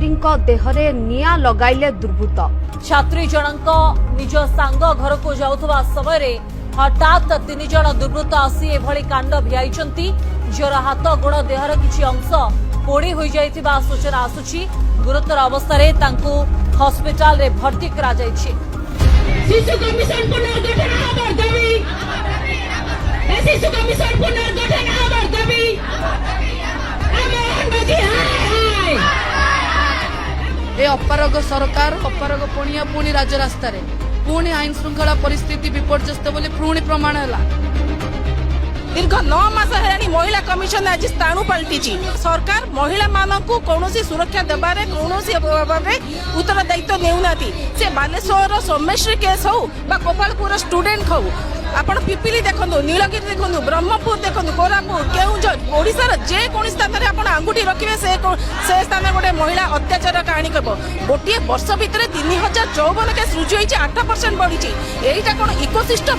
छात्री देहरे निया लगाइले दुर्बृत्त। छात्री जनक निज सांग घर को जाउथबा समय हठात 3 जण दुर्बृत्त आसी एभली कांड भियाइछंती। झीर हाथ गोड़ देहर किछि अंश पोड़ी होई जाइतिबा सूचना आसुछि। गुरुतर अवस्था रे तांकु हॉस्पिटल रे भर्ती करा जाइछि। शिशु कमिशन पुनर्गठन आवर दाबी, शिशु कमिशन पुनर्गठन आवर दाबी। ए अपारग सरकार अपारग पुणिया पुणी राज्य रास्ता रे पुणी आईन श्रृंखला परिस्थिति विपर्यस्त बोली पुणी प्रमाण है। दीर्घ 9 मास हेलानी महिला कमिशन आज स्थाणु पलटि। सरकार महिला मानकु कौनसी सुरक्षा देबारे कौनसी भावे उत्तरदायित्व नेउनाती। से बालेश्वर सोमेश्वरी केस हो बा गोपालपुर स्टूडेंट हो, आपण पिपिली देखंतु, नीलगिरी देखंतु, ब्रह्मपुर देखंतु, कोरापुट, केउंझर, ओडिशार जे कोन स्थान रे आपण आंगुठी रखिबे से स्थान गोटे महिला अत्याचार कहानी कहबो। गोटे वर्ष भितर 3054 केस रुजु होईछि, 8% बढ़िछि। एईटा कोन इकोसिस्टम?